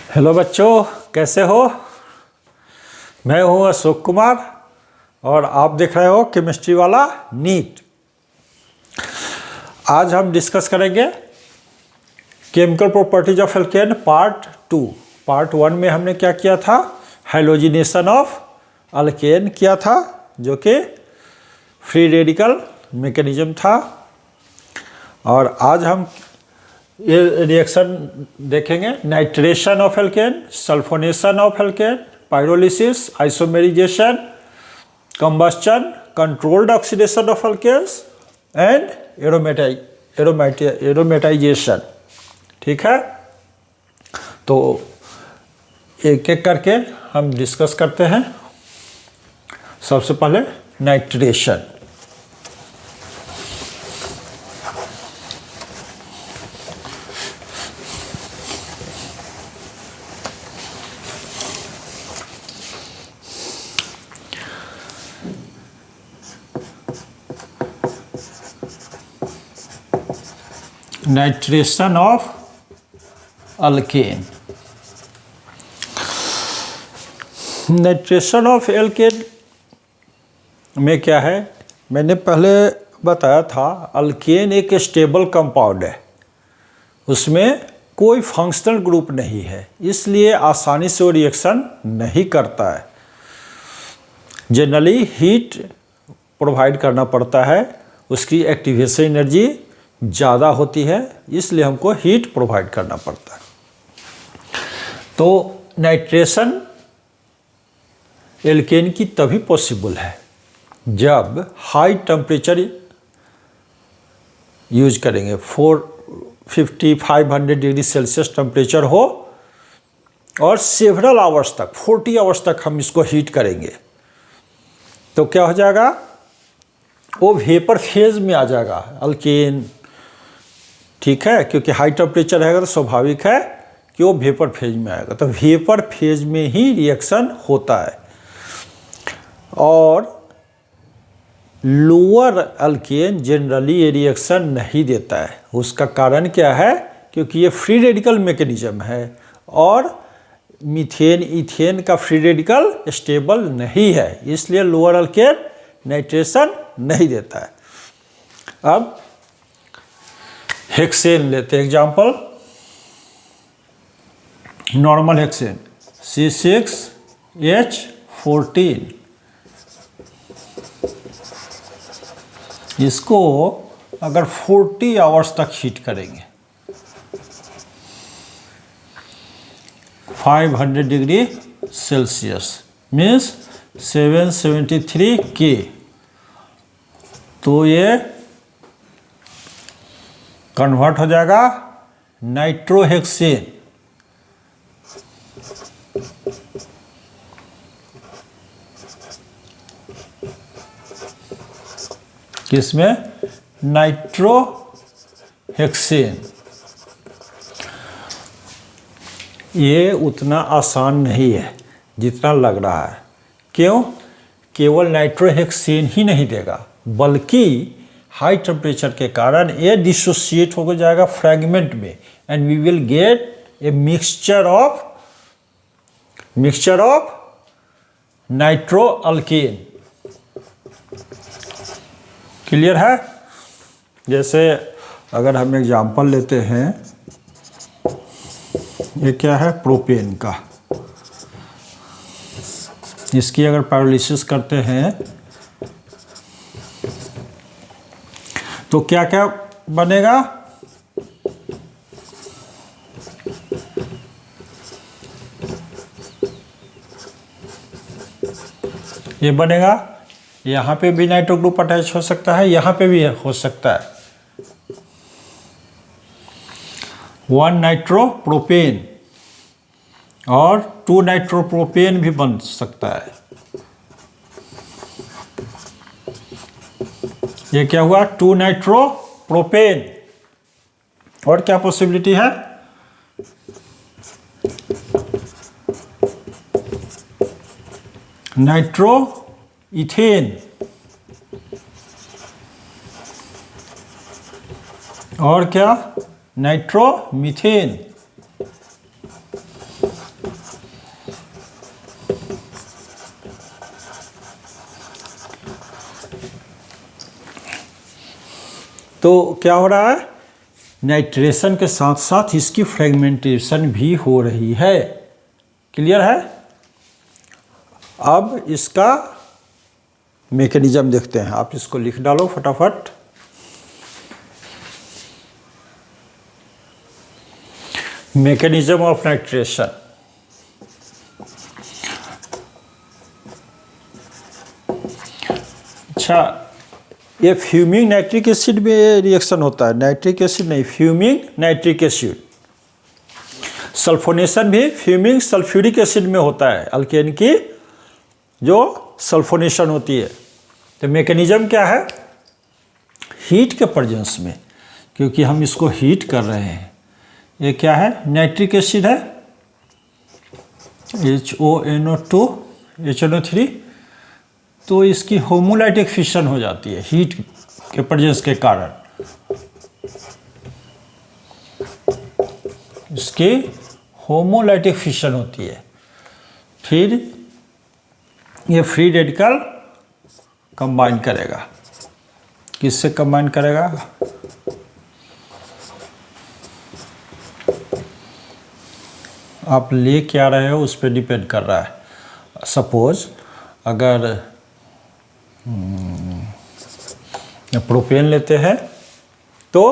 Hello बच्चों, कैसे हो। मैं हूं अशोक कुमार और आप देख रहे हो केमिस्ट्री वाला नीट। आज हम डिस्कस करेंगे chemical properties of alkene part 2। Part 1 में हमने क्या किया था, हाइलोजिनेशन ऑफ अल्केन किया था, जो कि फ्री रेडिकल मैकेनिज्म था। और आज हम ये रिएक्शन देखेंगे, nitration of alkane, sulphonation of alkane, pyrolysis, isomerisation, combustion, controlled oxidation of alkanes and aromatisation. ठीक है, तो एक एक करके हम डिस्कस करते हैं। सबसे पहले nitration. Nitration of alkane. Nitration of alkene में क्या है, मैंने पहले बताया था, अल्केन एक स्टेबल कंपाउंड है, उसमें कोई फंक्शनल ग्रुप नहीं है, इसलिए आसानी से वो रिएक्शन नहीं करता है। जनरली हीट प्रोवाइड करना पड़ता है, उसकी एक्टिवेशन एनर्जी ज़्यादा होती है, इसलिए हमको हीट प्रोवाइड करना पड़ता है। तो नाइट्रेशन एल्केन की तभी पॉसिबल है जब हाई टेम्परेचर यूज करेंगे, 450-500 डिग्री सेल्सियस टेम्परेचर हो और सेवरल आवर्स तक, 40 आवर्स तक हम इसको हीट करेंगे, तो क्या हो जाएगा, वो वेपर फेज में आ जाएगा अल्केन। ठीक है, क्योंकि हाई टेम्परेचर रहेगा तो स्वाभाविक है कि वो वेपर फेज में आएगा, तो वेपर फेज में ही रिएक्शन होता है। और लोअर अल्केन जनरली ये रिएक्शन नहीं देता है। उसका कारण क्या है, क्योंकि ये फ्री रेडिकल मैकेनिज्म है और मीथेन इथेन का फ्री रेडिकल स्टेबल नहीं है, इसलिए लोअर अल्केन नाइट्रेशन नहीं देता है। अब हेक्सेन लेते हैं एग्जाम्पल, नॉर्मल हेक्सेन C6H14, इसको अगर 40 आवर्स तक हीट करेंगे 500 डिग्री सेल्सियस मीन्स 773 K, तो ये कन्वर्ट हो जाएगा नाइट्रोहेक्सेन। किसमें, नाइट्रोहेक्सेन। ये उतना आसान नहीं है जितना लग रहा है। क्यों, केवल नाइट्रोहेक्सेन ही नहीं देगा, बल्कि हाई टेम्परेचर के कारण ये डिसोसिएट हो जाएगा फ्रैगमेंट में, and we will get a mixture of nitro alkane. Clear है। जैसे अगर हम एग्जाम्पल लेते हैं, ये क्या है, प्रोपेन का, इसकी अगर पाइरोलिसिस करते हैं तो क्या क्या बनेगा, ये बनेगा, यहाँ पे भी नाइट्रो ग्रुप अटैच हो सकता है, यहाँ पे भी हो सकता है, 1 नाइट्रोप्रोपेन और 2 नाइट्रोप्रोपेन भी बन सकता है। ये क्या हुआ, 2 नाइट्रोप्रोपेन, और क्या पॉसिबिलिटी है, नाइट्रो इथेन, और क्या, नाइट्रोमीथेन। तो क्या हो रहा है, नाइट्रेशन के साथ साथ इसकी फ्रेगमेंटेशन भी हो रही है। क्लियर है। अब इसका मैकेनिज्म देखते हैं। आप इसको लिख डालो फटाफट। Mechanism of nitration. अच्छा, ये फ्यूमिंग नाइट्रिक एसिड में रिएक्शन होता है, नाइट्रिक एसिड नहीं, फ्यूमिंग नाइट्रिक एसिड। सल्फोनेशन भी फ्यूमिंग सल्फ्यूरिक एसिड में होता है, अल्केन की जो सल्फोनेशन होती है। तो मैकेनिज्म क्या है, हीट के प्रेजेंस में, क्योंकि हम इसको हीट कर रहे हैं। ये क्या है, नाइट्रिक एसिड है, HONO2 HNO3, तो इसकी होमोलाइटिक फिशन हो जाती है हीट के प्रेजेंस के कारण। इसकी होमोलाइटिक फिशन होती है। फिर ये फ्री रेडिकल कंबाइन करेगा, किससे कंबाइन करेगा, आप ले क्या रहे हो उस पर डिपेंड कर रहा है। सपोज अगर प्रोपेन लेते हैं तो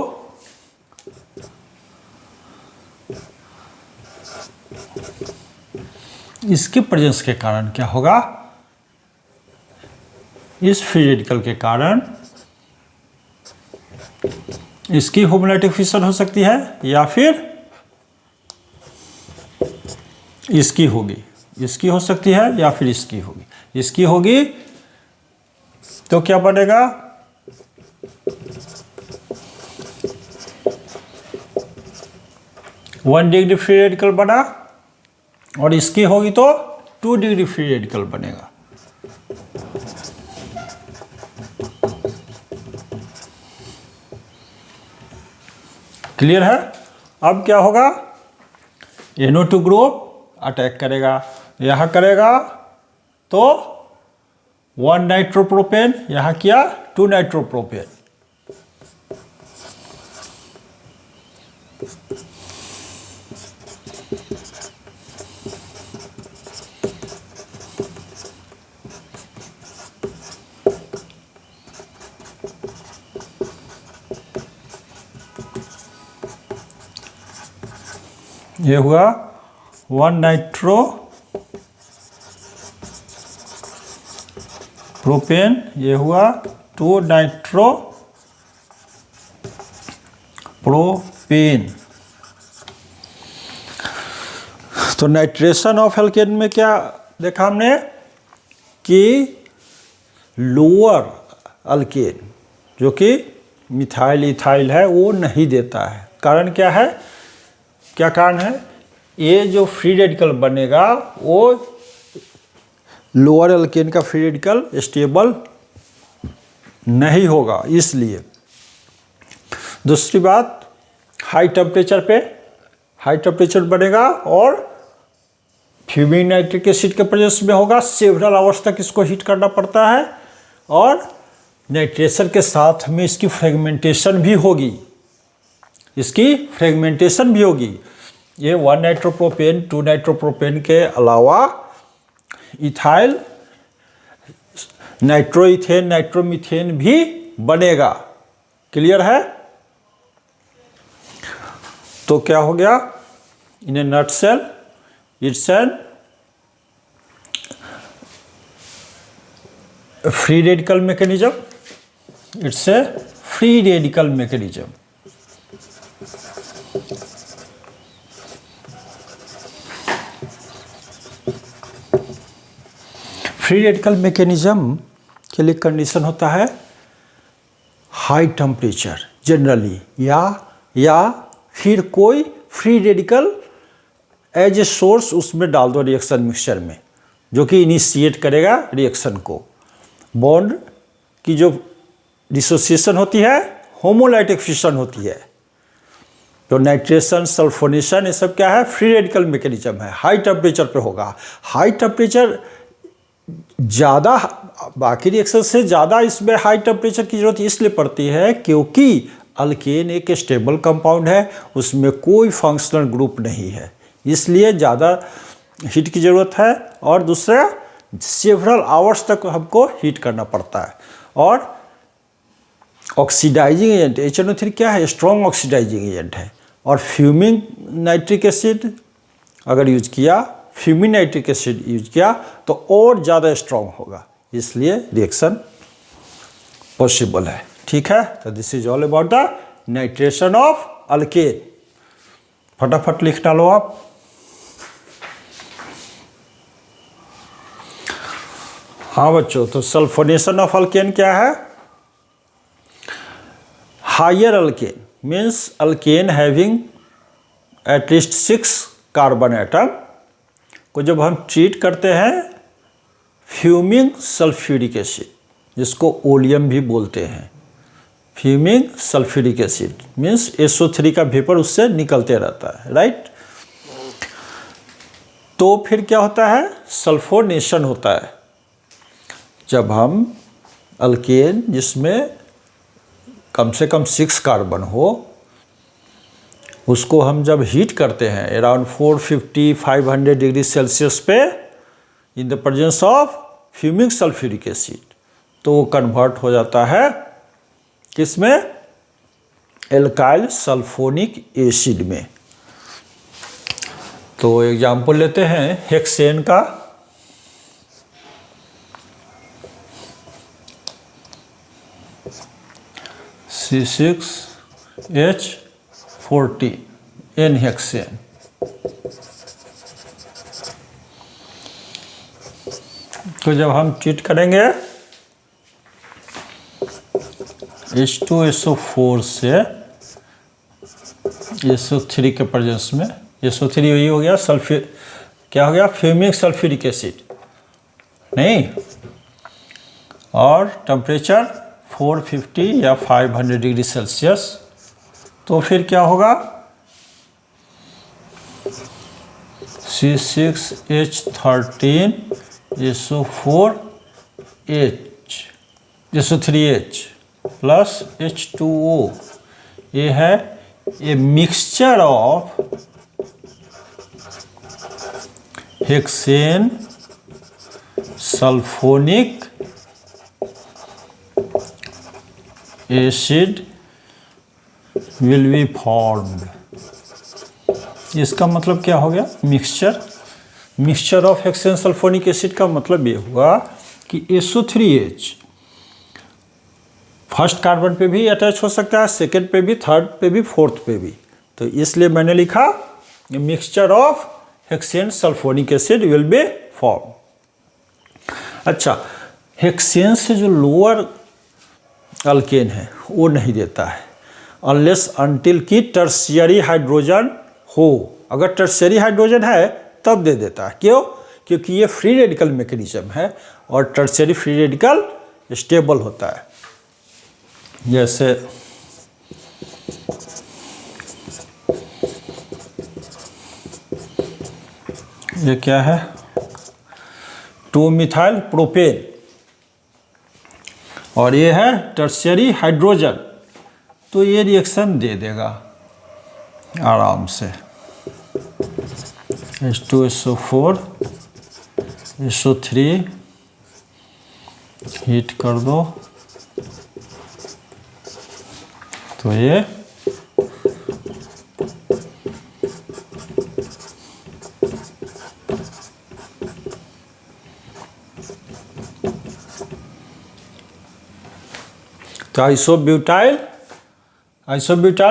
इसके प्रेजेंस के कारण क्या होगा, इस फ्री रेडिकल के कारण इसकी होमोलाइटिक फिशन हो सकती है या फिर इसकी होगी, इसकी हो सकती है या फिर इसकी होगी। इसकी होगी तो क्या बनेगा, वन डिग्री फ्री रेडिकल बना, और इसकी होगी तो 2 डिग्री फ्री रेडिकल बनेगा। क्लियर है। अब क्या होगा, NO2 ग्रुप अटैक करेगा, यहां करेगा तो 1 नाइट्रोप्रोपेन, यहां किया 2 नाइट्रोप्रोपेन। ये हुआ 1 नाइट्रो प्रोपेन, ये हुआ 2 नाइट्रो प्रोपेन। तो नाइट्रेशन ऑफ एल्केन में क्या देखा हमने कि लोअर अल्केन जो कि मिथाइल इथाइल है वो नहीं देता है। कारण क्या है, क्या कारण है, ये जो फ्री रेडिकल बनेगा वो लोअर एल्केन का फ्री रेडिकल स्टेबल नहीं होगा, इसलिए। दूसरी बात, हाई टेम्परेचर बनेगा और फ्यूमिंग नाइट्रिक एसिड के प्रेजेंस में होगा, सेवरल आवर्स तक इसको हीट करना पड़ता है, और नाइट्रेशन के साथ में इसकी फ्रेगमेंटेशन भी होगी, इसकी फ्रेगमेंटेशन भी होगी। ये 1 नाइट्रोप्रोपेन 2 नाइट्रोप्रोपेन के अलावा इथाइल, नाइट्रोइथेन, नाइट्रोमीथेन भी बनेगा। क्लियर है। तो क्या हो गया, in a nutshell it's an free radical mechanism, it's a free radical mechanism. Free radical mechanism के लिए कंडीशन होता है हाई टेम्परेचर जनरली, या फिर कोई free radical as a source उसमें डाल दो रिएक्शन मिक्सचर में, जो कि इनिशिएट करेगा रिएक्शन को। बॉन्ड की जो डिसोसिएशन होती है होमोलाइटिक फिशन होती है। तो नाइट्रेशन, सल्फोनेशन, ये सब क्या है, फ्री रेडिकल मैकेनिज्म है, हाई टेम्परेचर पे होगा। हाई टेम्परेचर ज़्यादा, बाकी रिएक्शन से ज़्यादा इसमें हाई टेम्परेचर की जरूरत इसलिए पड़ती है क्योंकि अल्केन एक स्टेबल कंपाउंड है, उसमें कोई फंक्शनल ग्रुप नहीं है, इसलिए ज़्यादा हीट की ज़रूरत है, और दूसरा सेवरल आवर्स तक हमको हीट करना पड़ता है। और ऑक्सीडाइजिंग एजेंट HNO3 क्या है? स्ट्रॉन्ग ऑक्सीडाइजिंग एजेंट है। और फ्यूमिंग नाइट्रिक एसिड अगर यूज किया, फ्यूमिंग नाइट्रिक एसिड यूज किया तो और ज़्यादा स्ट्रॉन्ग होगा, इसलिए रिएक्शन पॉसिबल है। ठीक है, तो this is all about the nitration of alkane. फटाफट लिख डालो आप। हाँ बच्चों, तो सल्फोनेशन ऑफ अल्केन क्या है? Higher alkane means alkane having at least 6 carbon atom को जब हम ट्रीट करते हैं फ्यूमिंग सल्फ्यूरिक एसिड, जिसको ओलियम भी बोलते हैं, fuming sulphuric acid means SO3 का वेपर उससे निकलते रहता है, राइट। तो फिर क्या होता है? सल्फोनेशन होता है। जब हम अल्केन जिसमें कम से कम 6 कार्बन हो, उसको हम जब हीट करते हैं अराउंड 450-500 डिग्री सेल्सियस पे in the presence of fuming sulphuric acid, तो वो कन्वर्ट हो जाता है किसमें? एल्काइल सल्फोनिक एसिड में। तो एग्जाम्पल लेते हैं हेक्सेन का। C6H40 N hexane. तो जब हम ट्रीट करेंगे H2SO4 से SO3 के प्रेजेंस में, SO3 यही हो गया सल्फ्यूर, क्या हो गया? फ्यूमिंग सल्फ्यूरिक एसिड, नहीं, और टेम्परेचर 450 या 500 डिग्री सेल्सियस। तो फिर क्या होगा? C6H13 SO3H प्लस H2O, ये है ए mixture of hexane sulphonic acid will be formed. इसका मतलब क्या हो गया? Mixture of hexane sulphonic acid का मतलब ये हुआ कि SO3H फर्स्ट कार्बन पे भी अटैच हो सकता है, सेकेंड पे भी, थर्ड पे भी, फोर्थ पे भी। तो इसलिए मैंने लिखा mixture of hexane sulphonic acid will be form. अच्छा, हेक्सेन से जो लोअर अल्केन है वो नहीं देता है अनलेस अनटिल की टर्शियरी हाइड्रोजन हो। अगर टर्शियरी हाइड्रोजन है तब दे देता है। क्यों? क्योंकि ये फ्री रेडिकल मैकेनिज्म है और टर्शियरी फ्री रेडिकल स्टेबल होता है। जैसे ये क्या है? 2-मिथाइल प्रोपेन, और ये है टर्शियरी हाइड्रोजन, तो ये रिएक्शन दे देगा आराम से। H2SO4 SO3 हीट कर दो तो ये तो isobutyl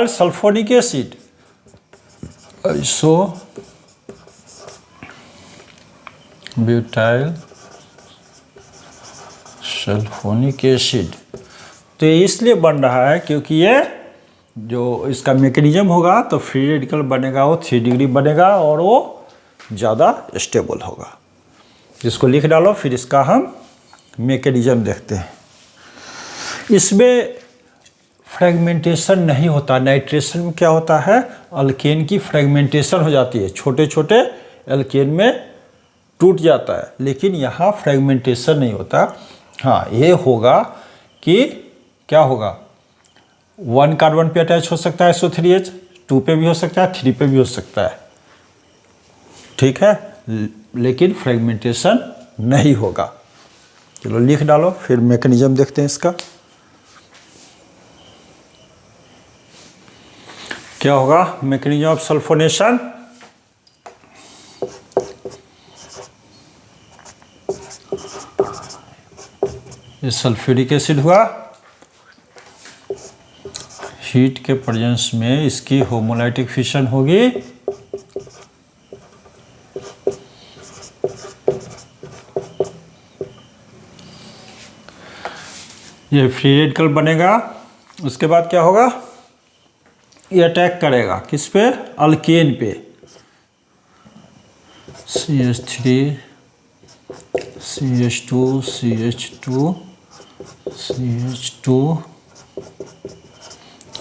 sulphonic acid, isobutyl sulphonic acid. तो ये इसलिए बन रहा है क्योंकि ये जो इसका मैकेनिज्म होगा तो फ्री रेडिकल बनेगा, वो 3 डिग्री बनेगा और वो ज़्यादा स्टेबल होगा। इसको लिख डालो, फिर इसका हम मैकेनिज्म देखते हैं। इसमें फ्रेगमेंटेशन नहीं होता। नाइट्रेशन में क्या होता है? अल्केन की फ्रेगमेंटेशन हो जाती है, छोटे छोटे अल्केन में टूट जाता है, लेकिन यहाँ फ्रेगमेंटेशन नहीं होता। हाँ, ये होगा कि क्या होगा? 1 कार्बन पे अटैच हो सकता है SO3H, 2 पे भी हो सकता है, 3 पे भी हो सकता है, ठीक है, लेकिन फ्रेगमेंटेशन नहीं होगा। चलो लिख डालो, फिर मैकेनिज्म देखते हैं इसका क्या होगा। मैकेनिज्म ऑफ सल्फोनेशन, ये सल्फ्यूरिक एसिड हुआ, हीट के प्रेजेंस में इसकी होमोलाइटिक फिशन होगी, ये फ्री रेडिकल बनेगा। उसके बाद क्या होगा, ये अटैक करेगा किस पे, अल्केन पे, CH3 CH2 CH2 CH2,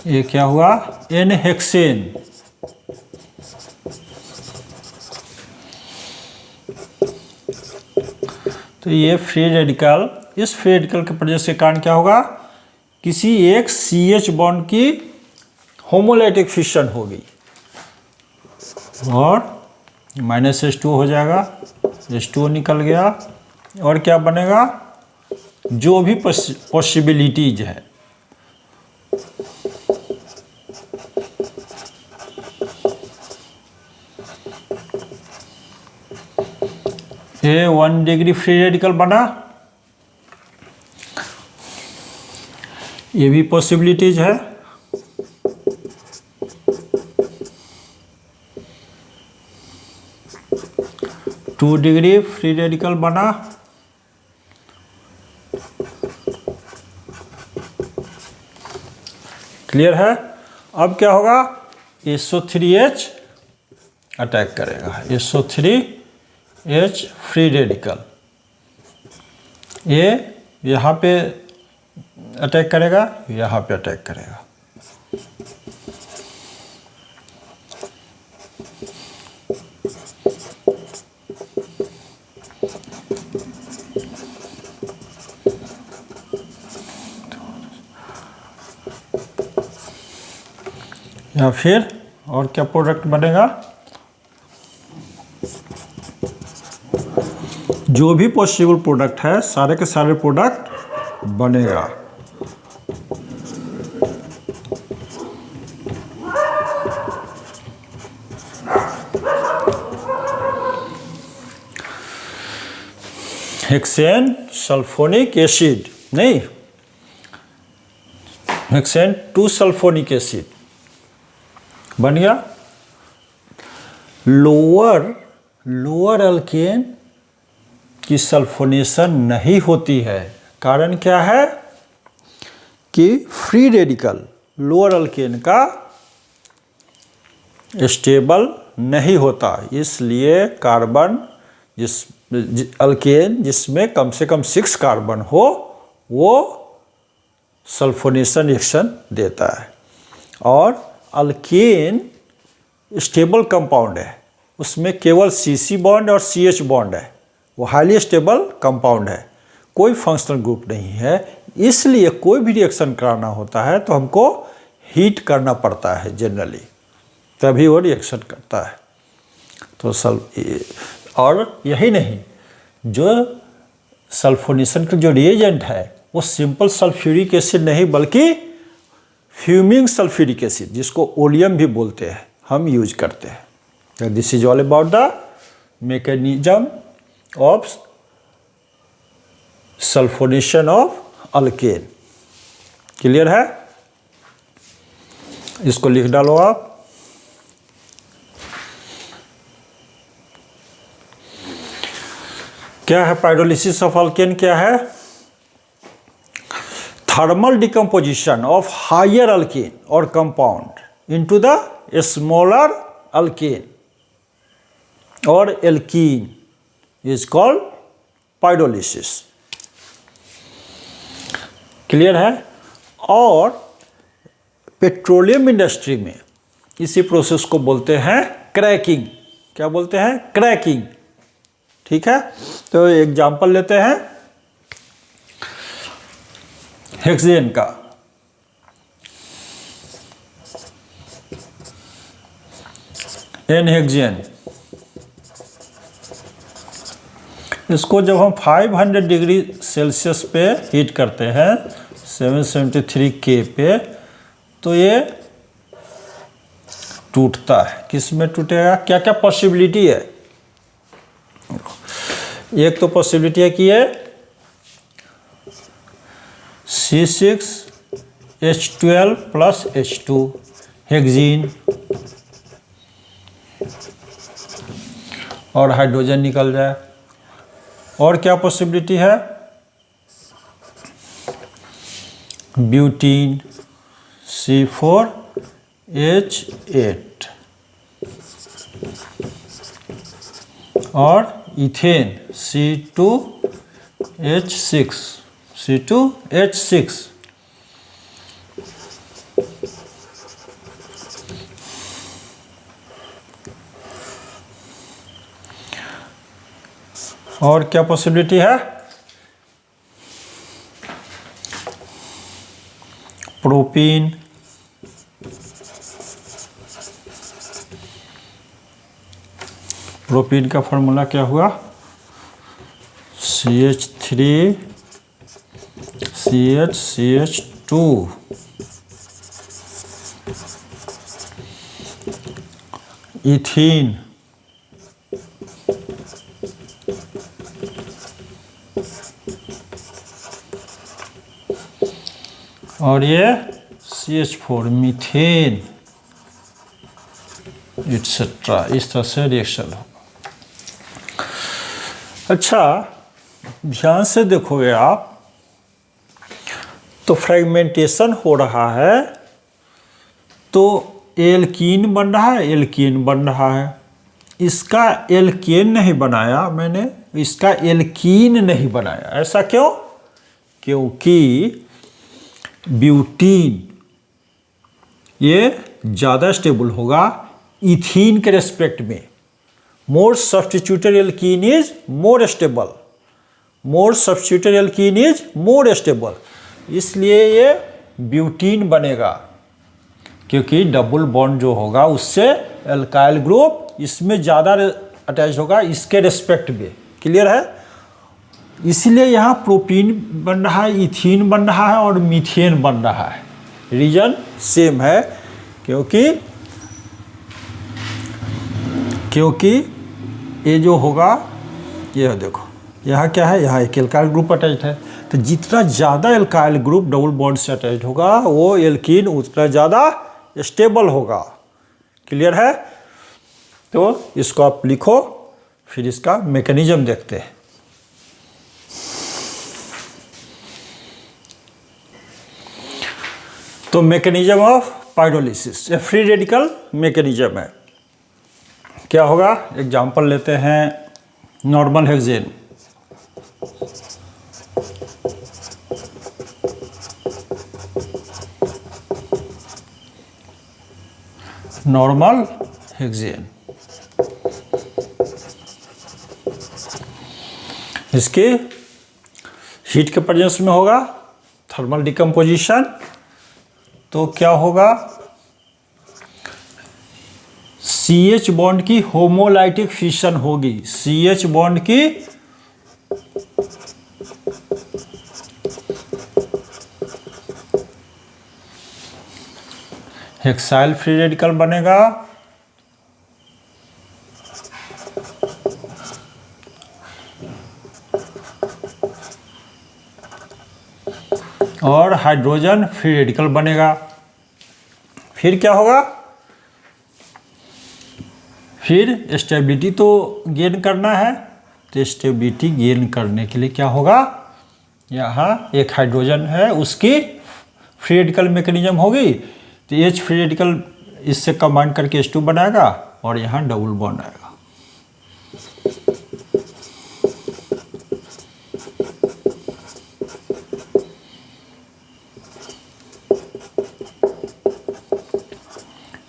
ये क्या हुआ, N हेक्सेन, तो ये फ्री रेडिकल, इस फ्री रेडिकल के प्रेजेंस के कारण क्या होगा, किसी एक CH बॉन्ड की होमोलाइटिक फिशन होगी और -H2 हो जाएगा, H2 निकल गया, और क्या बनेगा, जो भी पॉसिबिलिटीज है, ये 1 डिग्री फ्री रेडिकल बना, ये भी पॉसिबिलिटीज है, 2 डिग्री फ्री रेडिकल बना, क्लियर है। अब क्या होगा, SO3H अटैक करेगा, SO3H फ्री रेडिकल, ये यहाँ पे अटैक करेगा, यहाँ पे अटैक करेगा, या फिर और क्या प्रोडक्ट बनेगा, जो भी पॉसिबल प्रोडक्ट है सारे के सारे प्रोडक्ट बनेगा। हेक्सेन सल्फोनिक एसिड, नहीं, हेक्सेन 2 सल्फोनिक एसिड बन गया। लोअर अल्केन की सल्फोनेशन नहीं होती है, कारण क्या है कि फ्री रेडिकल लोअर अल्केन का स्टेबल नहीं होता, इसलिए कार्बन अल्केन जिसमें कम से कम 6 कार्बन हो वो सल्फोनेशन रिएक्शन देता है, और अल्केन स्टेबल कंपाउंड है, उसमें केवल CC बॉन्ड और CH बॉन्ड है, वो हाईली स्टेबल कंपाउंड है, कोई फंक्शनल ग्रुप नहीं है, इसलिए कोई भी रिएक्शन कराना होता है तो हमको हीट करना पड़ता है जनरली, तभी वो रिएक्शन करता है। तो और यही नहीं, जो सल्फोनेशन का जो रिएजेंट है वो सिंपल सल्फ्यूरिक एसिड नहीं बल्कि फ्यूमिंग सल्फ्यूरिक एसिड, जिसको ओलियम भी बोलते हैं, हम यूज करते हैं। This is all about the mechanism of sulphonation of alkane. Clear है, इसको लिख डालो आप। क्या है पाइरोलिसिस ऑफ अल्केन, क्या है, thermal decomposition of higher alkane और compound into the smaller alkane और alkene is called pyrolysis. Clear है। और पेट्रोलियम इंडस्ट्री में इसी प्रोसेस को बोलते हैं क्रैकिंग। क्या बोलते हैं, क्रैकिंग। ठीक है, तो एग्जांपल लेते हैं हेक्सेन का। N hexane. इसको जब हम 500 डिग्री सेल्सियस पे हीट करते हैं 773 के पे, तो ये टूटता है। किस में टूटेगा? क्या क्या पॉसिबिलिटी है? एक तो पॉसिबिलिटी है कि ये C6H12 प्लस H2 हेक्सीन और हाइड्रोजन निकल जाए। और क्या पॉसिबिलिटी है? ब्यूटीन C4H8 और इथेन C2H6 और क्या पॉसिबिलिटी है? प्रोपीन प्रोपीन का फॉर्मूला क्या हुआ? CH3CH2 इथीन और ये CH4 मीथेन इट्सेट्रा। इस तरह से रिएक्शन हो। अच्छा, ध्यान से देखोगे आप तो फ्रेगमेंटेशन हो रहा है, तो एल्कीन बन रहा है, एल्कीन बन रहा है। इसका एल्केन नहीं बनाया मैंने, इसका एल्कीन नहीं बनाया। ऐसा क्यों? क्योंकि ब्यूटीन ये ज़्यादा स्टेबल होगा इथीन के रेस्पेक्ट में। मोर substituted alkene is more stable, more substituted alkene is more stable, इसलिए ये ब्यूटीन बनेगा। क्योंकि डबल बॉन्ड जो होगा उससे एल्काइल ग्रुप इसमें ज़्यादा अटैच होगा, इसके रेस्पेक्ट में। क्लियर है? इसलिए यहाँ प्रोपीन बन रहा है, इथीन बन रहा है और मीथेन बन रहा है। रीजन सेम है, क्योंकि ये जो होगा, ये देखो यहाँ क्या है, यहाँ एक एल्काइल ग्रुप अटैच है। तो जितना ज़्यादा एल्काइल ग्रुप डबल बॉन्ड से अटैच होगा वो एल्कीन उतना ज़्यादा स्टेबल होगा। क्लियर है? तो इसको आप लिखो, फिर इसका मैकेनिज्म देखते हैं। तो मैकेनिज्म ऑफ पाइरोलिसिस ये फ्री रेडिकल मैकेनिज्म है। क्या होगा? एग्जाम्पल लेते हैं, नॉर्मल हेक्सेन। नॉर्मल हेक्सेन इसके हीट के प्रेजेंस में होगा थर्मल डिकम्पोजिशन। तो क्या होगा? CH बॉन्ड की होमोलाइटिक फिशन होगी। CH बॉन्ड की हेक्साइल फ्री रेडिकल बनेगा और हाइड्रोजन फ्री रेडिकल बनेगा। फिर क्या होगा? फिर स्टेबिलिटी तो गेन करना है, तो स्टेबिलिटी गेन करने के लिए क्या होगा? यहाँ एक हाइड्रोजन है, उसकी फ्री रेडिकल मैकेनिज्म होगी, तो H फ्री रेडिकल इससे कंबाइन करके H2 बनाएगा और यहाँ डबल बॉन्ड आएगा।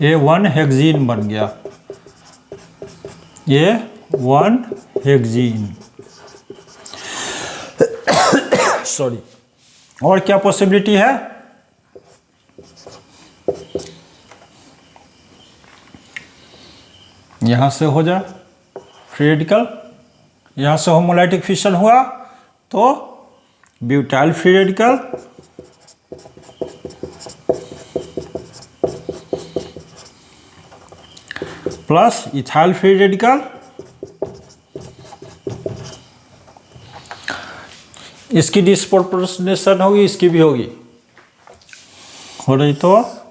ये 1 हेक्सीन बन गया, ये 1 हेक्सीन। सॉरी। और क्या पॉसिबिलिटी है? यहाँ से हो जाए फ्री रेडिकल, यहाँ से होमोलाइटिक फिशन हुआ तो butyl free radical plus ethyl free radical, इसकी डिस्प्रोपोर्शनेशन होगी, इसकी भी होगी, हो रही तो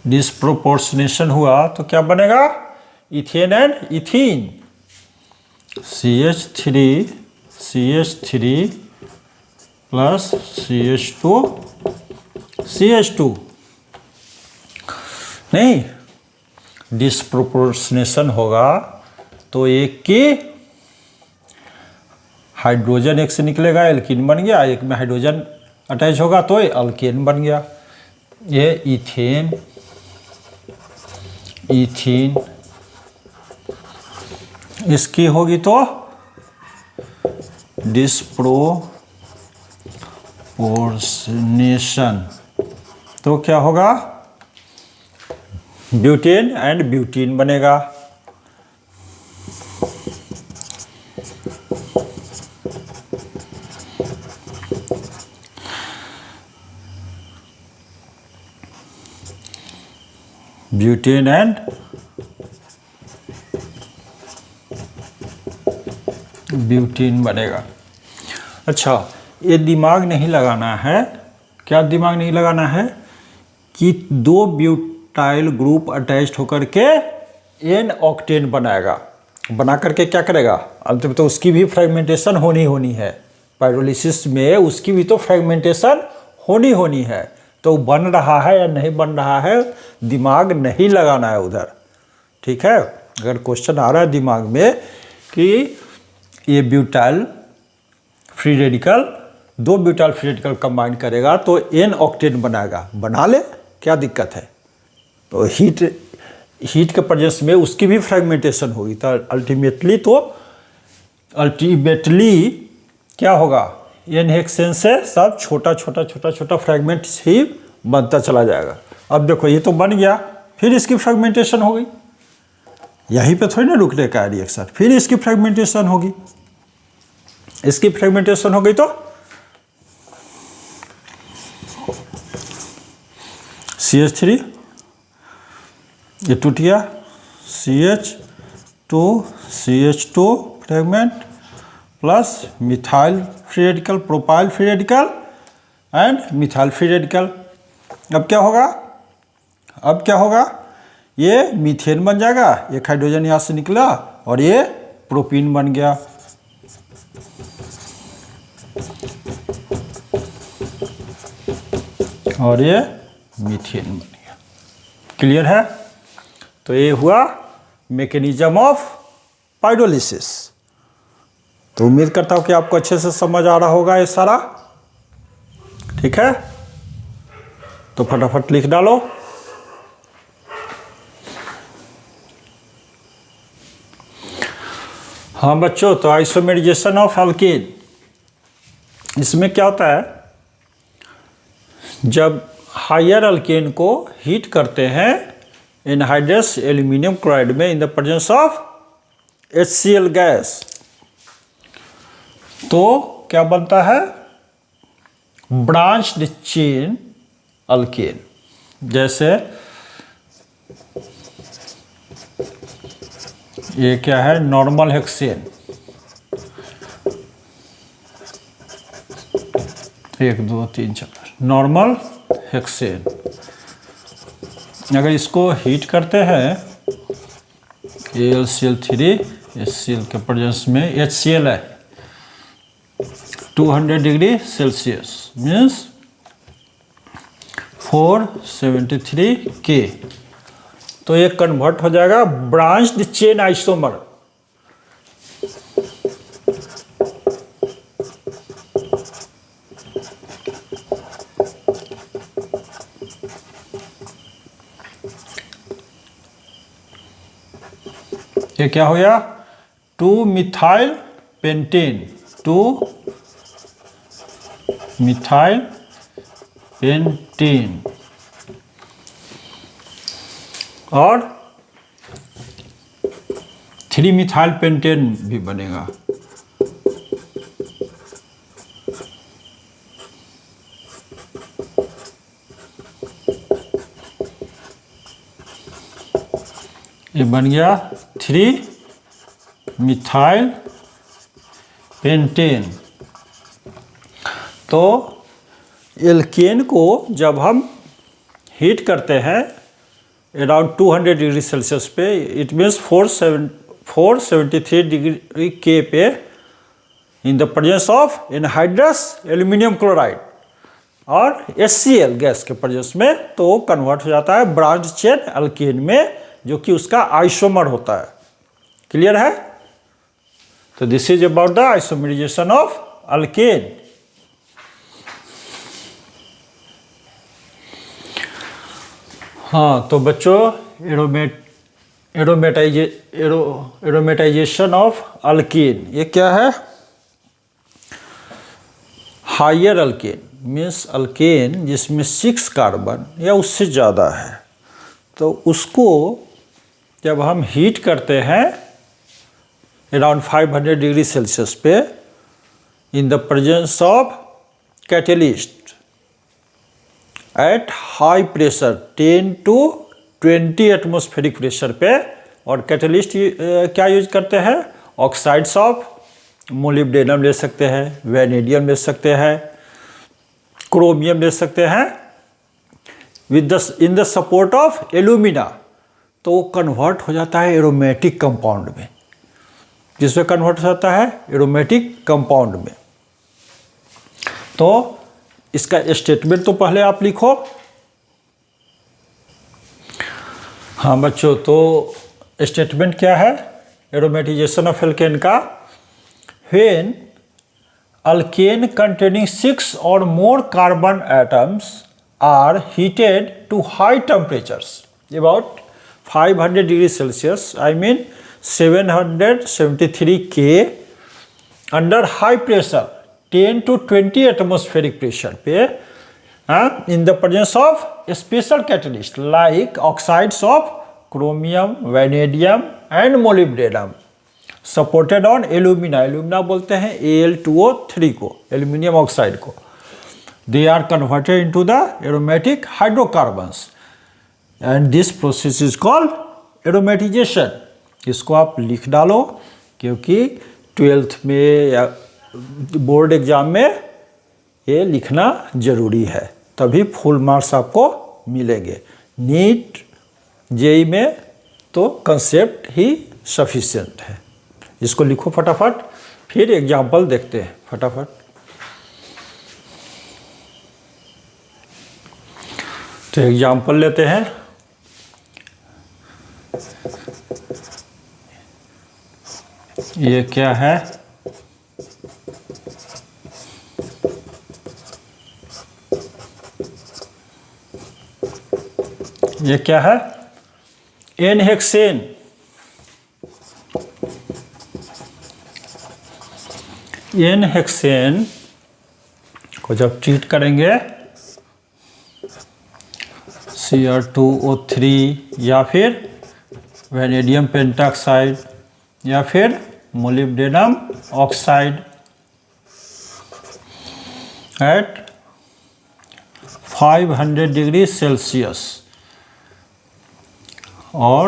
डिस्प्रोपोर्शनेशन हुआ तो क्या बनेगा, ethane and ethene, CH3 plus CH2 नहीं, डिस्प्रोपोर्शनेशन होगा तो एक की हाइड्रोजन एक से निकलेगा, एल्कीन बन गया, एक में हाइड्रोजन अटैच होगा तो अल्केन बन गया। ये इथीन इसकी होगी तो डिस्प्रोपोर्शनेशन, तो क्या होगा, ब्यूटेन एंड ब्यूटीन बनेगा। ब्यूटेन एंड ब्यूटीन बनेगा। अच्छा, ये दिमाग नहीं लगाना है, क्या दिमाग नहीं लगाना है कि दो ब्यूटाइल ग्रुप अटैच्ड होकर के एन ऑक्टेन बनाएगा, बना करके क्या करेगा, अंत में तो उसकी भी फ्रेगमेंटेशन होनी है, पाइरोलिसिस में उसकी भी तो फ्रेगमेंटेशन होनी है, तो बन रहा है या नहीं बन रहा है, दिमाग नहीं लगाना है उधर, ठीक है। अगर क्वेश्चन आ रहा है दिमाग में कि ये ब्यूटाइल फ्री रेडिकल, दो ब्यूटाइल फ्री रेडिकल कंबाइन करेगा तो एन ऑक्टेन बनाएगा, बना ले, क्या दिक्कत है। तो हीट के प्रेजेंस में उसकी भी फ्रेगमेंटेशन होगी, तो अल्टीमेटली क्या होगा, एन हेक्सेन से सब छोटा फ्रेगमेंट ही बनता चला जाएगा। अब देखो ये तो बन गया, फिर इसकी फ्रेगमेंटेशन हो गई, यहीं पे थोड़ी ना रुकने का रिएक्शन, फिर इसकी फ्रेगमेंटेशन होगी, इसकी फ्रेगमेंटेशन हो गई तो CH3 ये टूट गया, CH2 fragment plus methyl free radical, propyl free radical and methyl free radical. अब क्या होगा, ये मीथेन बन जाएगा, एक हाइड्रोजन यहाँ से निकला और ये प्रोपीन बन गया। और ये मीथेन बन गया। क्लियर है। तो ये हुआ मैकेनिज्म ऑफ पाइरोलिसिस। तो उम्मीद करता हूं कि आपको अच्छे से समझ आ रहा होगा ये सारा। ठीक है, तो फटाफट लिख डालो। हाँ बच्चों, तो आइसोमेराइजेशन ऑफ एल्केन, इसमें क्या होता है, जब हायर एल्केन को हीट करते हैं एनहाइड्रस एल्यूमिनियम क्लोराइड में in the presence of HCl gas, तो क्या बनता है, ब्रांच्ड चेन एल्केन। जैसे ये क्या है, नॉर्मल हेक्सेन, 1 2 3 4 नॉर्मल हेक्सेन। अगर इसको हीट करते हैं AlCl3 HCl के प्रेजेंस में, HCl है 200 डिग्री सेल्सियस मीन्स 473 K, तो ये कन्वर्ट हो जाएगा ब्रांच्ड चेन आइसोमर। ये क्या हो गया, 2 मिथाइल पेंटेन, 2 मिथाइल पेंटेन और 3 मिथाइल पेंटेन भी बनेगा। ये बन गया 3 मिथाइल पेंटेन। तो एल्केन को जब हम हीट करते हैं अराउंड 200 डिग्री सेल्सियस पे, इट मीन्स 473 डिग्री के पे, in the presence of anhydrous aluminium chloride और HCl गैस के प्रेजेंस में, तो कन्वर्ट हो जाता है ब्रांच चेन अल्केन में, जो कि उसका आइसोमर होता है। क्लियर है? तो this is about the isomerisation of alkane. हाँ, तो बच्चों एरोमेटाइजेशन ऑफ अल्केन ये क्या है? हायर अल्केन मीन्स अल्केन जिसमें 6 कार्बन या उससे ज़्यादा है, तो उसको जब हम हीट करते हैं अराउंड 500 डिग्री सेल्सियस पे, in the presence of catalyst at high pressure 10 to 20 atmospheric pressure पे, और कैटलिस्ट क्या यूज करते हैं? ऑक्साइड्स ऑफ मोलिब्डेनम ले सकते हैं, वैनेडियम ले सकते हैं, क्रोमियम ले सकते हैं, in the support of alumina, तो वो कन्वर्ट हो जाता है एरोमेटिक कंपाउंड में। जिसमें कन्वर्ट हो जाता है एरोमेटिक कंपाउंड में। तो इसका स्टेटमेंट तो पहले आप लिखो। हाँ बच्चों, तो स्टेटमेंट क्या है एरोमेटाइजेशन ऑफ एल्केन का? When alkane containing 6 or more carbon atoms are heated to high temperatures about 500 degree Celsius, I mean 773 K, under high pressure 10 to 20 atmospheric pressure पे, in the presence of special catalyst like oxides of chromium, vanadium and molybdenum supported on alumina, alumina बोलते हैं Al2O3 को, aluminium oxide को, they are converted into the aromatic hydrocarbons and this process is called aromatisation. इसको आप लिख डालो, क्योंकि 12th में या बोर्ड एग्जाम में ये लिखना जरूरी है, तभी फुल मार्क्स आपको मिलेंगे। नीट जेई में तो कंसेप्ट ही सफिशिएंट है। इसको लिखो फटाफट, फिर एग्जाम्पल देखते हैं फटाफट। तो एग्जाम्पल लेते हैं। ये क्या है? ये क्या है? एन-हेक्सेन। एन-हेक्सेन को जब ट्रीट करेंगे Cr2O3 या फिर वैनेडियम पेंटाक्साइड या फिर molybdenum oxide at 500 degree Celsius और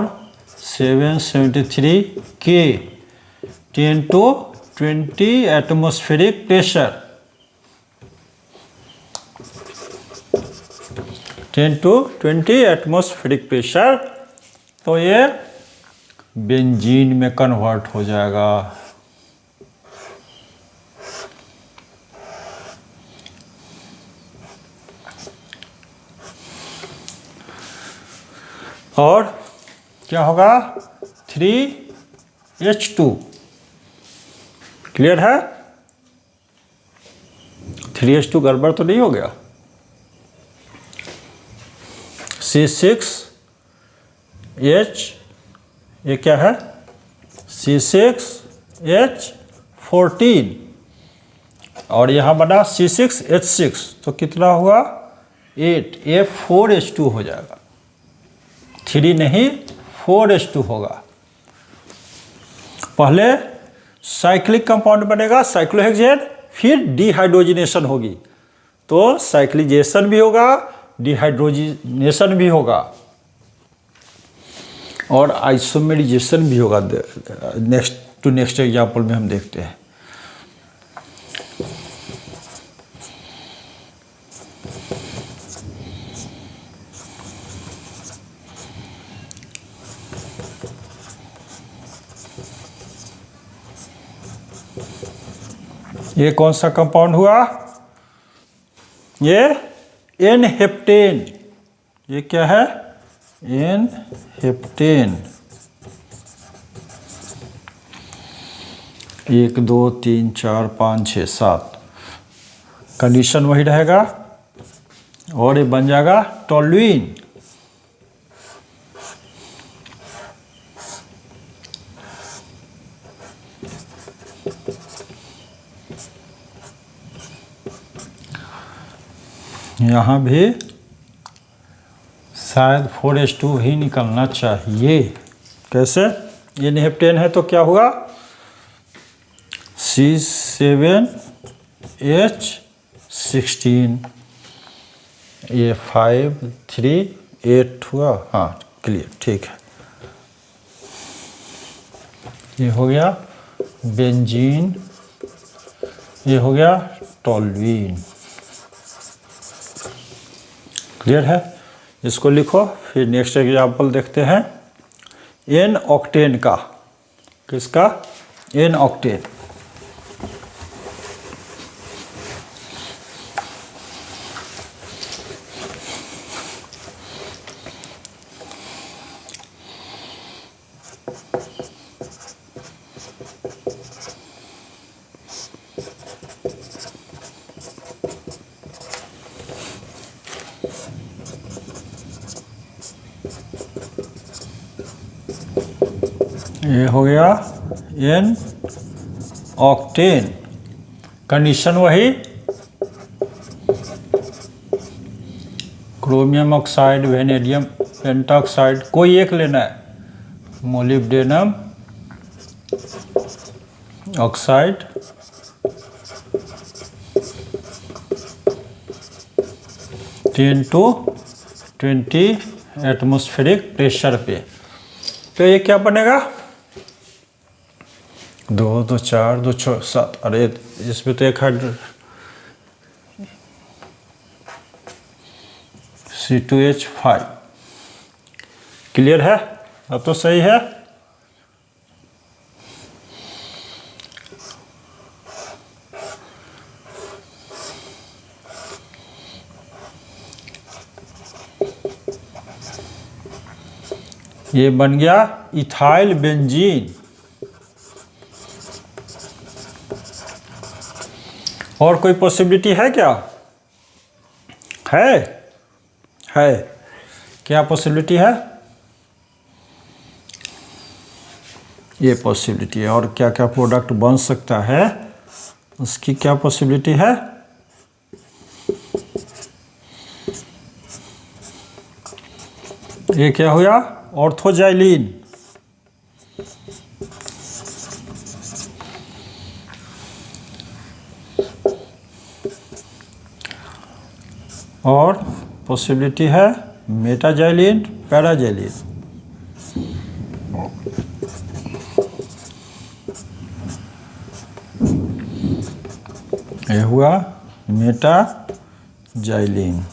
773 K 10 to 20 atmospheric pressure, 10 to 20 atmospheric pressure, तो ये बेंजीन में कन्वर्ट हो जाएगा। और क्या होगा? 3H2। क्लियर है? 3H2 गड़बड़ तो नहीं हो गया? C6H, ये क्या है? C6H14 और यहाँ बना C6H6, तो कितना हुआ 8, F4H2 हो जाएगा, 3 नहीं 4H2 होगा। पहले साइक्लिक कंपाउंड बनेगा साइक्लोहेक्सेन, फिर डिहाइड्रोजिनेशन होगी, तो साइक्लिजेशन भी होगा, डिहाइड्रोजिनेशन भी होगा और आइसोमेराइजेशन भी होगा। नेक्स्ट एग्जाम्पल में हम देखते हैं। ये कौन सा कंपाउंड हुआ, ये एन हेप्टेन। ये क्या है, एन हेप्टेन। 1 2 3 4 5 6 7, कंडीशन वही रहेगा और ये बन जाएगा टोल्यूइन। यहाँ भी शायद 4H2 ही निकलना चाहिए। कैसे, ये हेप्टेन है तो क्या हुआ C7H16, ये 5 3 8 हुआ। हाँ क्लियर, ठीक है। ये हो गया बेंजीन, ये हो गया टोल्यूइन। क्लियर है, इसको लिखो। फिर नेक्स्ट एग्जाम्पल देखते हैं एन ऑक्टेन का। किसका, एन ऑक्टेन। ये हो गया एन ऑक्टेन, कंडीशन वही, क्रोमियम ऑक्साइड, वेनेडियम पेंटाऑक्साइड, कोई एक लेना है, molybdenum oxide, ten to 20 atmospheric pressure पे। तो ये क्या बनेगा, 2 2 4 2 6 7, अरे इसमें तो एक C2H5। क्लियर है, अब तो सही है। ये बन गया इथाइल बेंजीन। और कोई पॉसिबिलिटी है क्या, है क्या पॉसिबिलिटी है, ये पॉसिबिलिटी है। और क्या क्या प्रोडक्ट बन सकता है, उसकी क्या पॉसिबिलिटी है, ये क्या हुआ, ऑर्थोजाइलिन। और पॉसिबिलिटी है मेटाजाइलिन, पैराजाइलिन। ये हुआ मेटाजाइलिन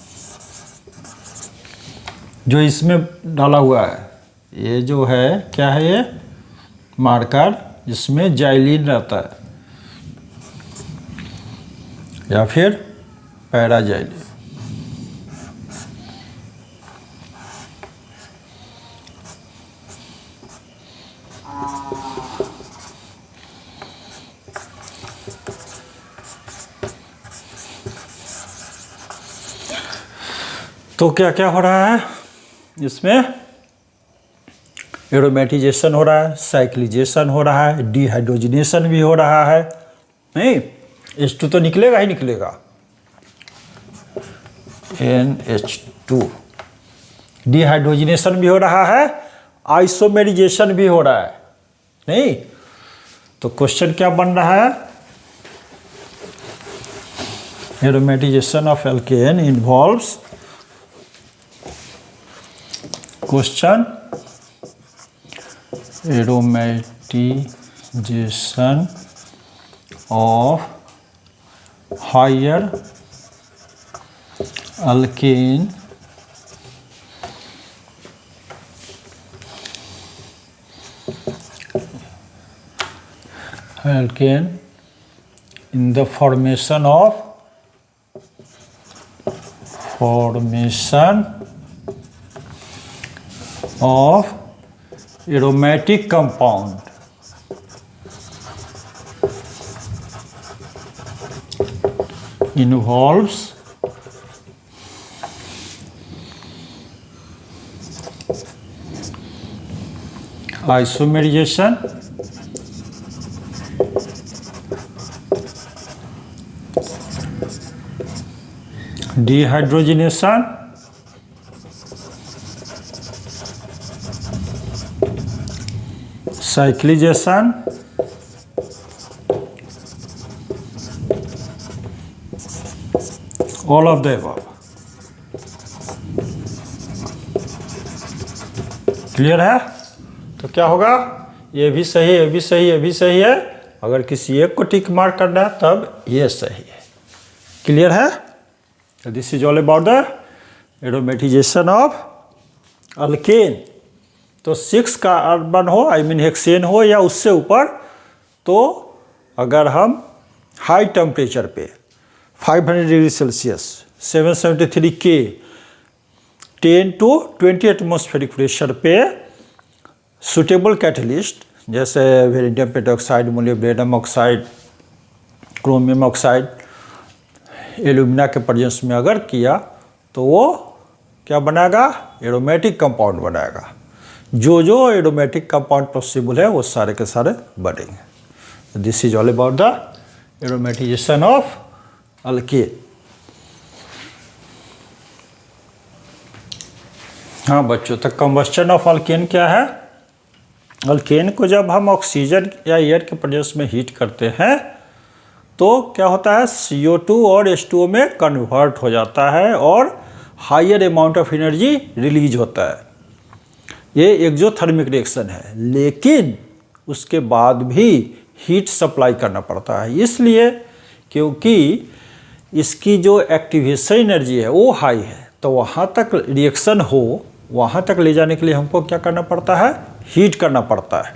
जो इसमें डाला हुआ है। ये जो है क्या है, ये मार्कर जिसमें जाइलिन रहता है या फिर पैराजाइलिन। तो क्या क्या हो रहा है इसमें, एरोमेटिजेशन हो रहा है, साइक्लिजेशन हो रहा है, डिहाइड्रोजिनेशन भी हो रहा है, नहीं, H2 तो निकलेगा ही निकलेगा, NH2। डिहाइड्रोजनेशन भी हो रहा है, आइसोमेराइजेशन भी हो रहा है, नहीं? तो क्वेश्चन क्या बन रहा है? Aromatisation of alkane involves, question aromatisation of higher alkane in the formation of aromatic compound, involves isomerization, dehydrogenation, cyclization, all of the above। Clear है? तो क्या होगा? ये भी सही, ये भी सही, ये भी सही है। अगर किसी एक को टिक मार्क करना है तब ये सही है। क्लियर है? This is all about the aromatisation of alkane. तो 6 का कार्बन हो, आई मीन हेक्सेन हो या उससे ऊपर, तो अगर हम हाई टेम्परेचर पे 500 डिग्री सेल्सियस 773 के 10 to 20 एटमॉस्फेरिक प्रेशर पे सुटेबल कैटलिस्ट जैसे vanadium peroxide, molybdenum oxide, chromium oxide, alumina के प्रेजेंस में अगर किया तो वो क्या बनाएगा? एरोमेटिक कंपाउंड बनाएगा। जो जो एरोमेटिक कंपाउंड पॉसिबल है वो सारे के सारे बनेंगे। This is all about the aromatisation of alkane. हाँ बच्चों, तो कंबस्शन ऑफ अल्केन क्या है? अल्केन को जब हम ऑक्सीजन या एयर के प्रेजेंस में हीट करते हैं तो क्या होता है? CO2 और H2O में कन्वर्ट हो जाता है और higher amount of energy release होता है। ये एक्सोथर्मिक रिएक्शन है, लेकिन उसके बाद भी हीट सप्लाई करना पड़ता है, इसलिए क्योंकि इसकी जो एक्टिवेशन एनर्जी है वो हाई है। तो वहाँ तक रिएक्शन हो, वहाँ तक ले जाने के लिए हमको क्या करना पड़ता है? हीट करना पड़ता है।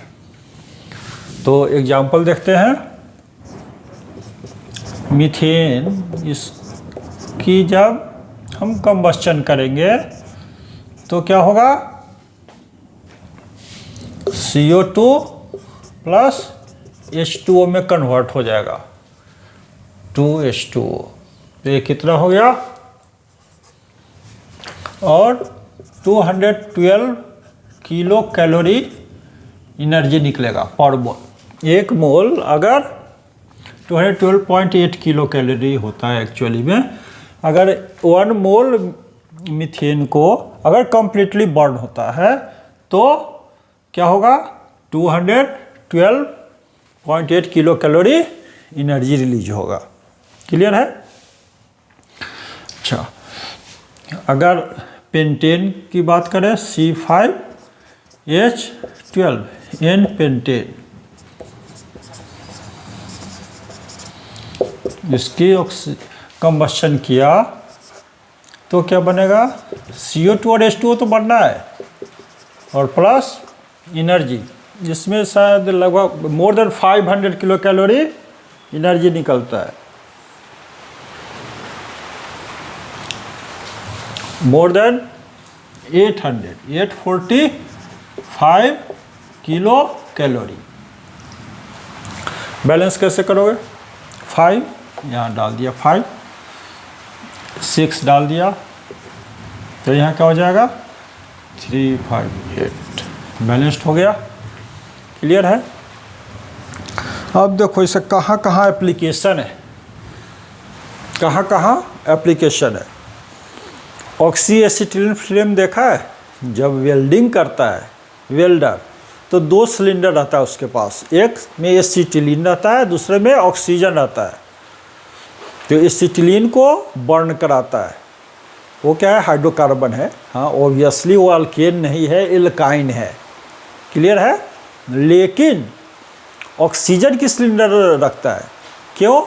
तो एग्जाम्पल देखते हैं। मीथेन, इसकी जब हम कंबस्चन करेंगे तो क्या होगा? CO2 प्लस H2O में कन्वर्ट हो जाएगा 2H2O। तो ये कितना हो गया? और 212 किलो कैलोरी एनर्जी निकलेगा पर मोल। एक मोल अगर 212.8 किलो कैलोरी होता है एक्चुअली में। अगर 1 मोल मीथेन को अगर कंप्लीटली बर्न होता है तो क्या होगा? 212.8 किलो कैलोरी एनर्जी रिलीज होगा। क्लियर है? अच्छा, अगर पेंटेन की बात करें, C5H12 N पेंटेन, इसकी कंबस्शन किया तो क्या बनेगा? CO2 और H2O तो बनना है और प्लस एनर्जी, जिसमें शायद लगभग more than 500 kilo calorie energy निकलता है। More than 845 kilo calorie. Balance कैसे करोगे? 5 यहाँ डाल दिया, 5 6 डाल दिया तो यहाँ क्या हो जाएगा? 358। बैलेंस्ड हो गया। क्लियर है? अब देखो इसे कहाँ कहाँ एप्लीकेशन है। कहाँ कहाँ एप्लीकेशन है। ऑक्सी एसिटिलीन फ्लेम देखा है, जब वेल्डिंग करता है वेल्डर तो 2 सिलेंडर रहता है उसके पास, एक में एसिटिलीन रहता है, दूसरे में ऑक्सीजन रहता है। तो एसिटिलीन को बर्न कराता है, वो क्या है, हाइड्रोकार्बन है। हाँ ऑब्वियसली वो अल्केन नहीं है, एल्काइन है, क्लियर है। लेकिन ऑक्सीजन की सिलेंडर रखता है, क्यों?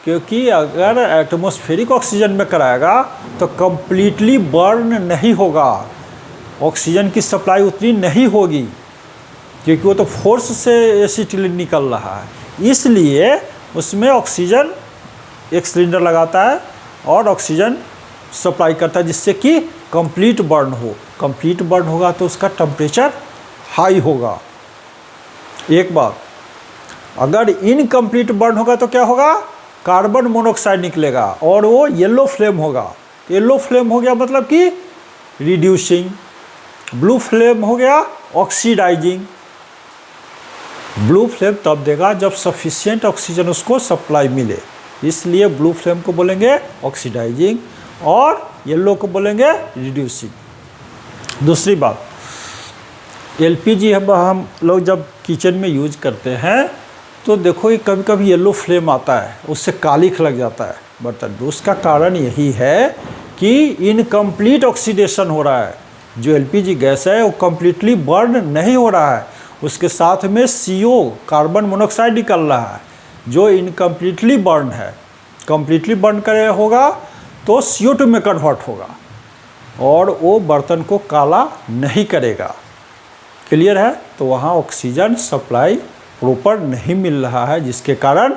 क्योंकि अगर एटमॉस्फेरिक ऑक्सीजन में कराएगा तो कंप्लीटली बर्न नहीं होगा, ऑक्सीजन की सप्लाई उतनी नहीं होगी, क्योंकि वो तो फोर्स से एसिटिलीन निकल रहा है। इसलिए उसमें ऑक्सीजन एक सिलेंडर लगाता है और ऑक्सीजन सप्लाई करता है, जिससे कि कंप्लीट बर्न हो। कंप्लीट बर्न होगा तो उसका टेम्परेचर हाई होगा। एक बात, अगर इनकम्प्लीट बर्न होगा तो क्या होगा, कार्बन मोनोऑक्साइड निकलेगा और वो येलो फ्लेम होगा। येलो फ्लेम हो गया मतलब कि रिड्यूसिंग, ब्लू फ्लेम हो गया ऑक्सीडाइजिंग। ब्लू फ्लेम तब देगा जब सफिशिएंट ऑक्सीजन उसको सप्लाई मिले, इसलिए ब्लू फ्लेम को बोलेंगे ऑक्सीडाइजिंग और येलो को बोलेंगे रिड्यूसिंग। दूसरी बात, एलपीजी हम लोग जब किचन में यूज करते हैं तो देखो ये कभी कभी येलो फ्लेम आता है, उससे कालिख लग जाता है बर्तन। उसका कारण यही है कि इनकम्प्लीट ऑक्सीडेशन हो रहा है, जो एलपीजी गैस है वो कम्प्लीटली बर्न नहीं हो रहा है, उसके साथ में CO कार्बन मोनोऑक्साइड निकल रहा है जो इनकम्प्लीटली बर्न है। कम्प्लीटली बर्न करे होगा तो CO2 में कन्वर्ट होगा और वो बर्तन को काला नहीं करेगा, क्लियर है। तो वहाँ ऑक्सीजन सप्लाई प्रॉपर नहीं मिल रहा है, जिसके कारण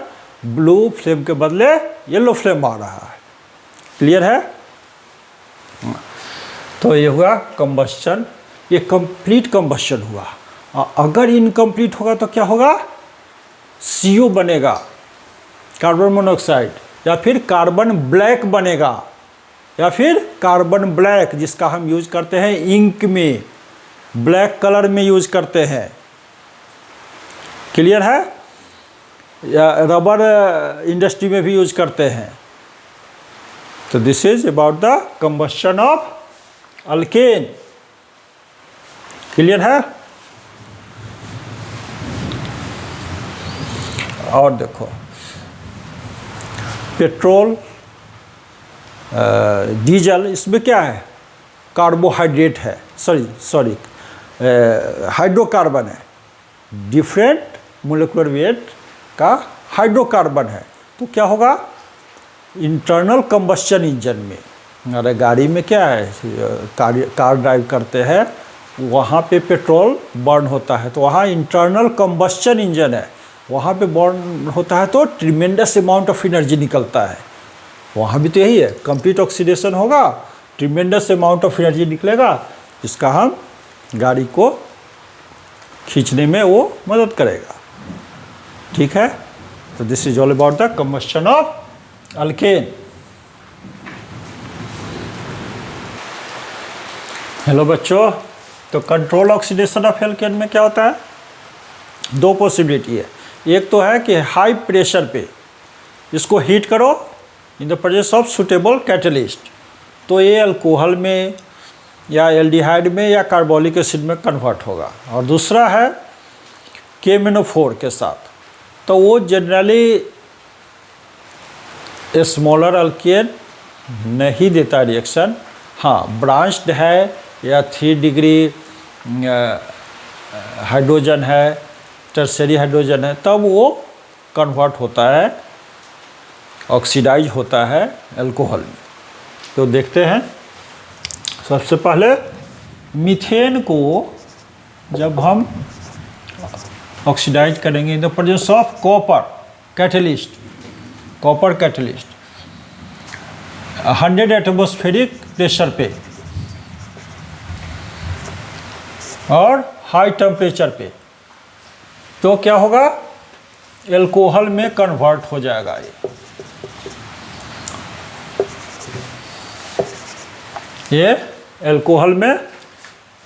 ब्लू फ्लेम के बदले येलो फ्लेम आ रहा है, क्लियर है। तो ये हुआ कंबस्शन, ये कंप्लीट कंबस्शन हुआ। अगर इनकम्प्लीट होगा तो क्या होगा, CO बनेगा कार्बन मोनोऑक्साइड, या फिर कार्बन ब्लैक बनेगा, या फिर कार्बन ब्लैक जिसका हम यूज करते हैं इंक में, ब्लैक कलर में यूज करते हैं, क्लियर है। या रबर इंडस्ट्री में भी यूज करते हैं। तो this is about the combustion of alkane, clear है। और देखो पेट्रोल, डीजल, इसमें क्या है, कार्बोहाइड्रेट है, सॉरी हाइड्रोकार्बन है, डिफरेंट मोलिकुलर वेट का हाइड्रोकार्बन है। तो क्या होगा, इंटरनल कंबस्शन इंजन में, अरे गाड़ी में क्या है, कार ड्राइव करते हैं, वहाँ पे पेट्रोल बर्न होता है, तो वहाँ इंटरनल कंबस्शन इंजन है, वहाँ पे बर्न होता है तो ट्रिमेंडस अमाउंट ऑफ एनर्जी निकलता है। वहाँ भी तो यही है, कंप्लीट ऑक्सीडेशन होगा, ट्रिमेंडस अमाउंट ऑफ एनर्जी निकलेगा, जिसका हम गाड़ी को खींचने में वो मदद करेगा, ठीक है। तो this is all about the combustion of alkane. Hello बच्चों, तो कंट्रोल ऑक्सीडेशन ऑफ अल्केन में क्या होता है, 2 पॉसिबिलिटी है। एक तो है कि हाई प्रेशर पे इसको हीट करो in the presence of suitable catalyst, तो ये अल्कोहल में या एल्डिहाइड में या कार्बोलिक एसिड में कन्वर्ट होगा। और दूसरा है KMnO4 के साथ, तो वो जनरली स्मॉलर अल्केन नहीं देता रिएक्शन। हाँ ब्रांच्ड है या 3 डिग्री हाइड्रोजन है, टर्सरी हाइड्रोजन है, तब वो कन्वर्ट होता है, ऑक्सीडाइज होता है अल्कोहल में। तो देखते हैं, सबसे पहले मीथेन को जब हम ऑक्सीडाइज करेंगे in the presence of copper catalyst, 100 atmospheric pressure पे और हाई टेम्परेचर पे, तो क्या होगा, अल्कोहल में कन्वर्ट हो जाएगा। ये अल्कोहल में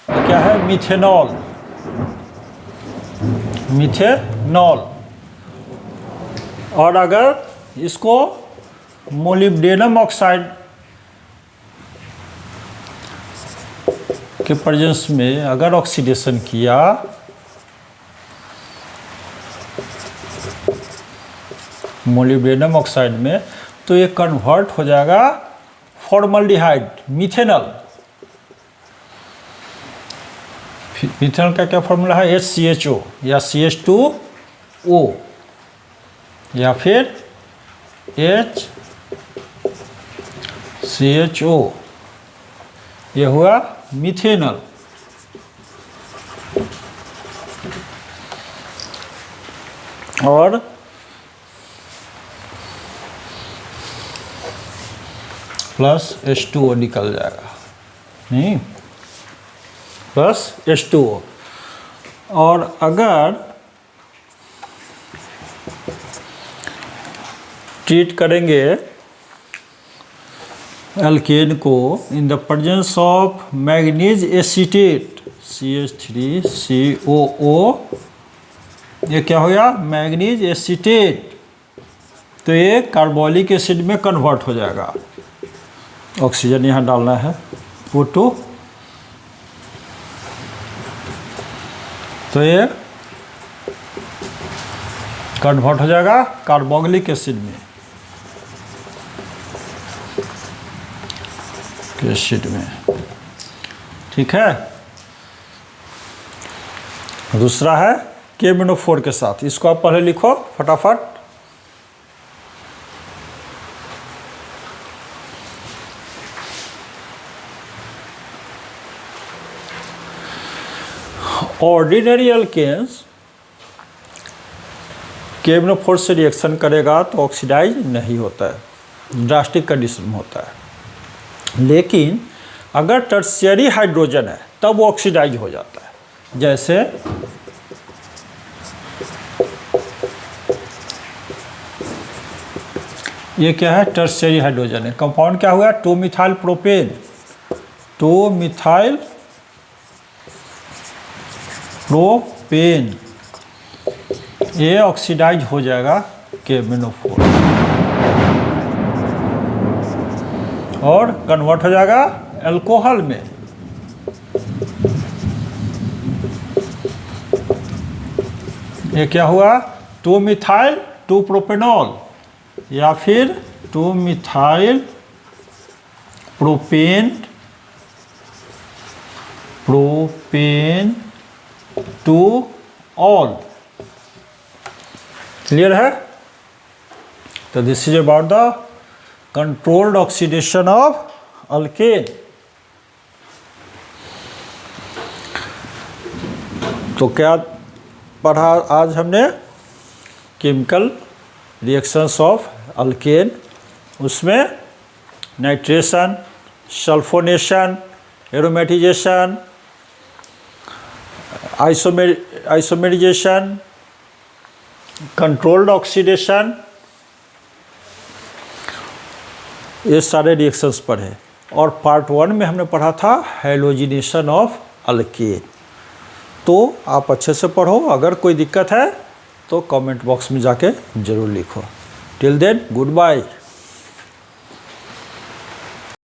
क्या है, मिथेनॉल, और अगर इसको मोलिब्डेनम ऑक्साइड के प्रेजेंस में अगर ऑक्सीडेशन किया मोलिब्डेनम ऑक्साइड में तो ये कन्वर्ट हो जाएगा फॉर्मल्डिहाइड मिथेनॉल। मिथेनॉल का क्या फॉर्मूला है? HCHO या CH2O या फिर HCHO, ये हुआ मिथेनॉल। और प्लस H2O निकल जाएगा, नहीं, प्लस H2O। और अगर ट्रीट करेंगे एल्केन को in the presence of manganese acetate CH3COO, ये क्या हो गया? Manganese acetate. तो ये कार्बोलिक एसिड में कन्वर्ट हो जाएगा। ऑक्सीजन यहाँ डालना है O2, तो ये कन्वर्ट हो जाएगा कार्बोक्सिलिक एसिड में, ठीक है। दूसरा है KMnO4 के साथ, इसको आप पहले लिखो फटाफट। ऑर्डिनरी एल्केन्स KMnO4 से रिएक्शन करेगा तो ऑक्सीडाइज नहीं होता है, ड्रास्टिक कंडीशन में होता है। लेकिन अगर टर्शियरी हाइड्रोजन है तब वो ऑक्सीडाइज हो जाता है। जैसे ये क्या है? टर्शियरी हाइड्रोजन है। कंपाउंड क्या हुआ? 2-मिथाइल प्रोपेन, 2-मिथाइल प्रोपेन, ये ऑक्सीडाइज हो जाएगा KMnO4 और कन्वर्ट हो जाएगा अल्कोहल में। ये क्या हुआ? 2-मिथाइल 2-प्रोपेनॉल या फिर 2-मिथाइल प्रोपेन 2-ऑल। क्लियर है? तो this is about the controlled oxidation of alkane. तो क्या पढ़ा आज हमने? केमिकल रिएक्शंस ऑफ अल्केन, उसमें नाइट्रेशन, सल्फोनेशन, एरोमेटिजेशन, आइसोमेरिजेशन, कंट्रोल्ड ऑक्सीडेशन, ये सारे रिएक्शंस पढ़े। और पार्ट 1 में हमने पढ़ा था हैलोजिनेशन ऑफ अल्केन। तो आप अच्छे से पढ़ो, अगर कोई दिक्कत है तो कमेंट बॉक्स में जाके ज़रूर लिखो। Till then good bye.